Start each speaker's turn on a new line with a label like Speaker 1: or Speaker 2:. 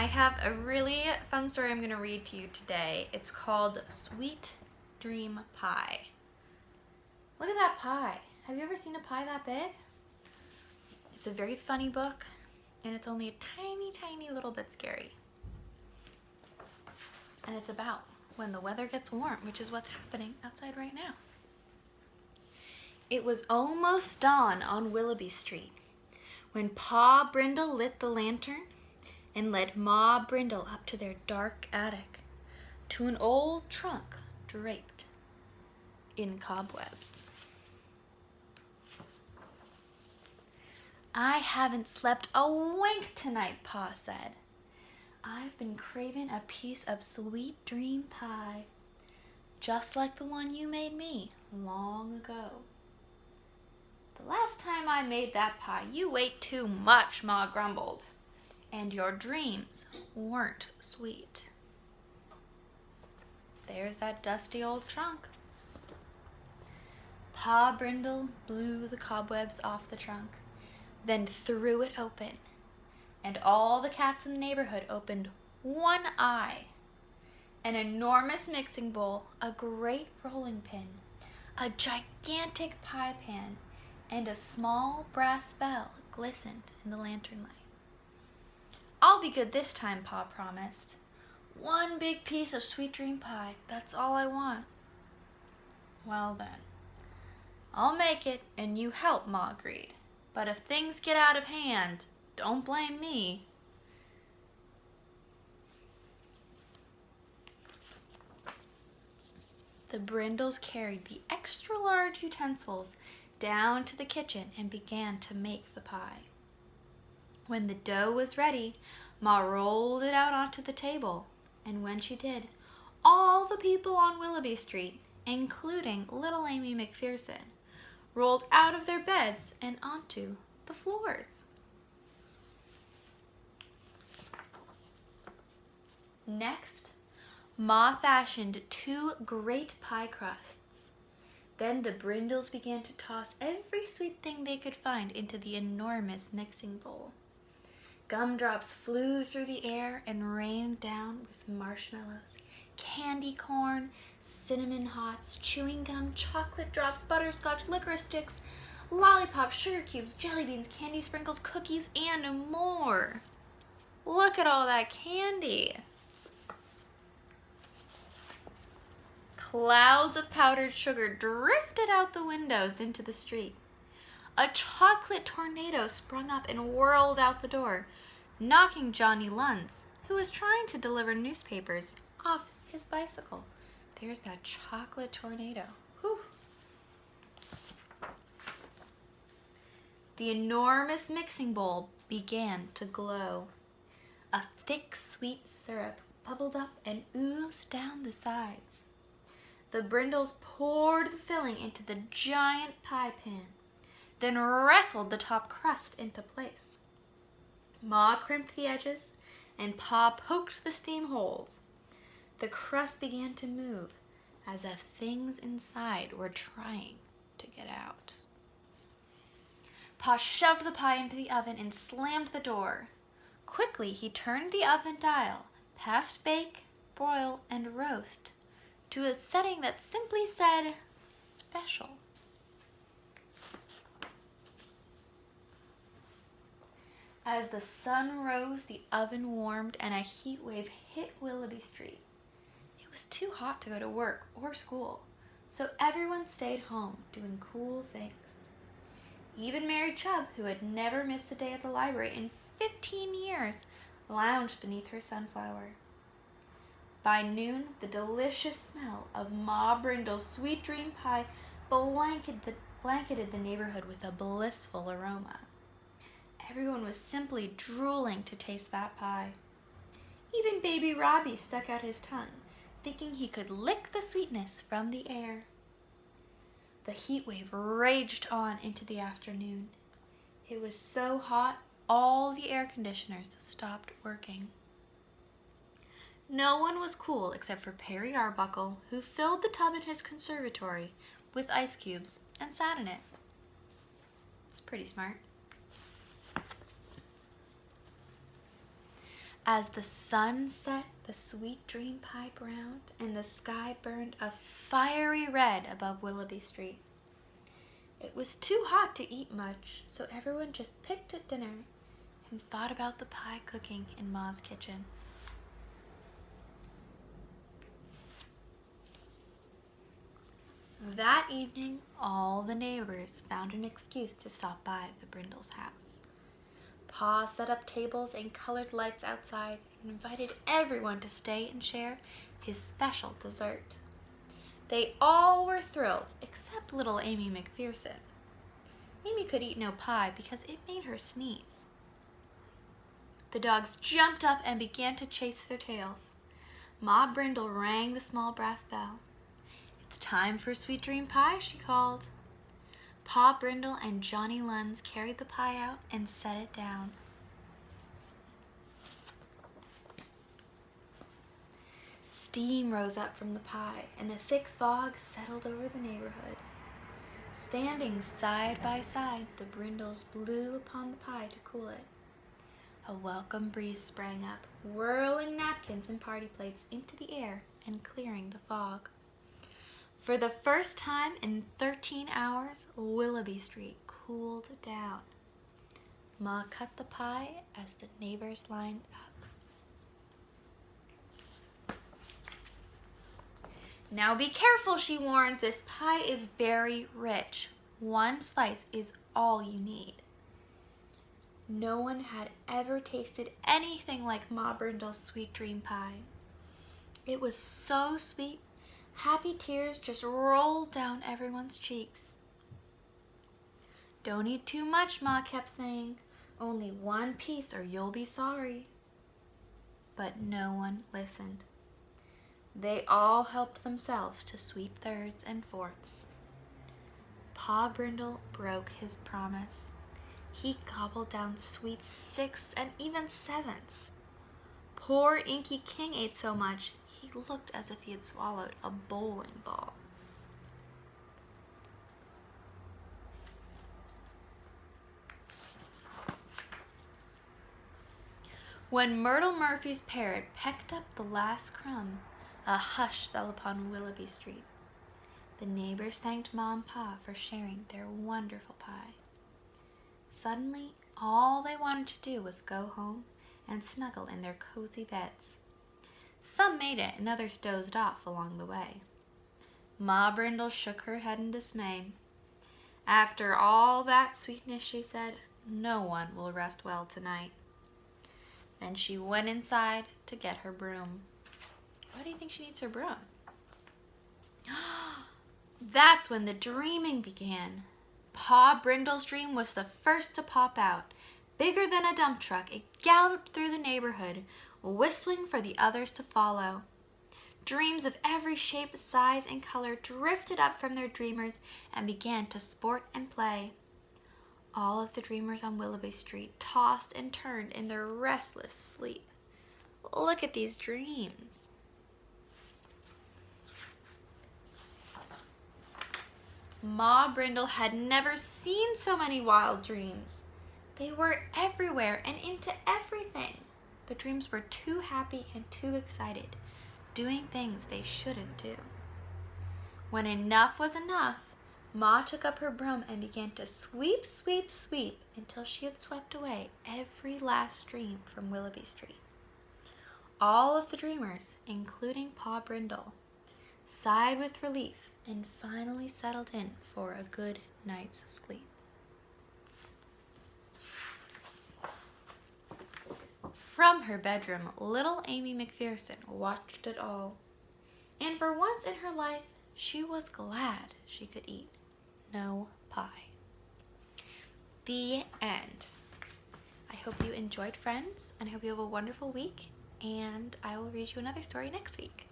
Speaker 1: I have a really fun story I'm going to read to you today. It's called Sweet Dream Pie. Look at that pie. Have you ever seen a pie that big? It's a very funny book, and it's only a tiny, tiny little bit scary. And it's about when the weather gets warm, which is what's happening outside right now. It was almost dawn on Willoughby Street when Pa Brindle lit the lantern and led Ma Brindle up to their dark attic to an old trunk draped in cobwebs. "I haven't slept a wink tonight," Pa said. "I've been craving a piece of sweet dream pie, just like the one you made me long ago." "The last time I made that pie, you ate too much," Ma grumbled, "and your dreams weren't sweet." There's that dusty old trunk. Pa Brindle blew the cobwebs off the trunk, then threw it open, and all the cats in the neighborhood opened one eye. An enormous mixing bowl, a great rolling pin, a gigantic pie pan, and a small brass bell glistened in the lantern light. "I'll be good this time," Pa promised. "One big piece of sweet dream pie, that's all I want." "Well then, I'll make it and you help," Ma agreed. "But if things get out of hand, don't blame me." The Brindles carried the extra large utensils down to the kitchen and began to make the pie. When the dough was ready, Ma rolled it out onto the table, and when she did, all the people on Willoughby Street, including little Amy McPherson, rolled out of their beds and onto the floors. Next, Ma fashioned 2 great pie crusts. Then the Brindles began to toss every sweet thing they could find into the enormous mixing bowl. Gumdrops flew through the air and rained down with marshmallows, candy corn, cinnamon hots, chewing gum, chocolate drops, butterscotch, licorice sticks, lollipops, sugar cubes, jelly beans, candy sprinkles, cookies, and more. Look at all that candy. Clouds of powdered sugar drifted out the windows into the street. A chocolate tornado sprung up and whirled out the door, knocking Johnny Lunds, who was trying to deliver newspapers, off his bicycle. There's that chocolate tornado. Whew. The enormous mixing bowl began to glow. A thick, sweet syrup bubbled up and oozed down the sides. The Brindles poured the filling into the giant pie pan, then wrestled the top crust into place. Ma crimped the edges, and Pa poked the steam holes. The crust began to move, as if things inside were trying to get out. Pa shoved the pie into the oven and slammed the door. Quickly, he turned the oven dial past bake, broil, and roast to a setting that simply said, "Special." As the sun rose, the oven warmed and a heat wave hit Willoughby Street. It was too hot to go to work or school, so everyone stayed home doing cool things. Even Mary Chubb, who had never missed a day at the library in 15 years, lounged beneath her sunflower. By noon, the delicious smell of Ma Brindle's sweet dream pie blanketed the neighborhood with a blissful aroma. Everyone was simply drooling to taste that pie. Even baby Robbie stuck out his tongue, thinking he could lick the sweetness from the air. The heat wave raged on into the afternoon. It was so hot, all the air conditioners stopped working. No one was cool except for Perry Arbuckle, who filled the tub in his conservatory with ice cubes and sat in it. It's pretty smart. As the sun set, the sweet dream pie browned, and the sky burned a fiery red above Willoughby Street. It was too hot to eat much, so everyone just picked at dinner and thought about the pie cooking in Ma's kitchen. That evening, all the neighbors found an excuse to stop by the Brindles' house. Pa set up tables and colored lights outside and invited everyone to stay and share his special dessert. They all were thrilled, except little Amy McPherson. Amy could eat no pie because it made her sneeze. The dogs jumped up and began to chase their tails. Ma Brindle rang the small brass bell. "It's time for sweet dream pie," she called. Pa Brindle and Johnny Lunds carried the pie out and set it down. Steam rose up from the pie, and a thick fog settled over the neighborhood. Standing side by side, the Brindles blew upon the pie to cool it. A welcome breeze sprang up, whirling napkins and party plates into the air and clearing the fog. For the first time in 13 hours, Willoughby Street cooled down. Ma cut the pie as the neighbors lined up. "Now be careful," she warned. "This pie is very rich. One slice is all you need." No one had ever tasted anything like Ma Brindle's sweet dream pie. It was so sweet, happy tears just rolled down everyone's cheeks. "Don't eat too much," Ma kept saying. "Only one piece or you'll be sorry." But no one listened. They all helped themselves to sweet thirds and fourths. Pa Brindle broke his promise. He gobbled down sweet sixths and even sevenths. Poor Inky King ate so much, he looked as if he had swallowed a bowling ball. When Myrtle Murphy's parrot pecked up the last crumb, a hush fell upon Willoughby Street. The neighbors thanked Ma and Pa for sharing their wonderful pie. Suddenly, all they wanted to do was go home and snuggle in their cozy beds. Some made it and others dozed off along the way. Ma Brindle shook her head in dismay. "After all that sweetness," she said, "no one will rest well tonight." Then she went inside to get her broom. Why do you think she needs her broom? That's when the dreaming began. Pa Brindle's dream was the first to pop out. Bigger than a dump truck, it galloped through the neighborhood, whistling for the others to follow. Dreams of every shape, size, and color drifted up from their dreamers and began to sport and play. All of the dreamers on Willoughby Street tossed and turned in their restless sleep. Look at these dreams. Ma Brindle had never seen so many wild dreams. They were everywhere and into everything. The dreams were too happy and too excited, doing things they shouldn't do. When enough was enough, Ma took up her broom and began to sweep, sweep, sweep until she had swept away every last dream from Willoughby Street. All of the dreamers, including Pa Brindle, sighed with relief and finally settled in for a good night's sleep. From her bedroom, little Amy McPherson watched it all. And for once in her life, she was glad she could eat no pie. The end. I hope you enjoyed, friends, and I hope you have a wonderful week, and I will read you another story next week.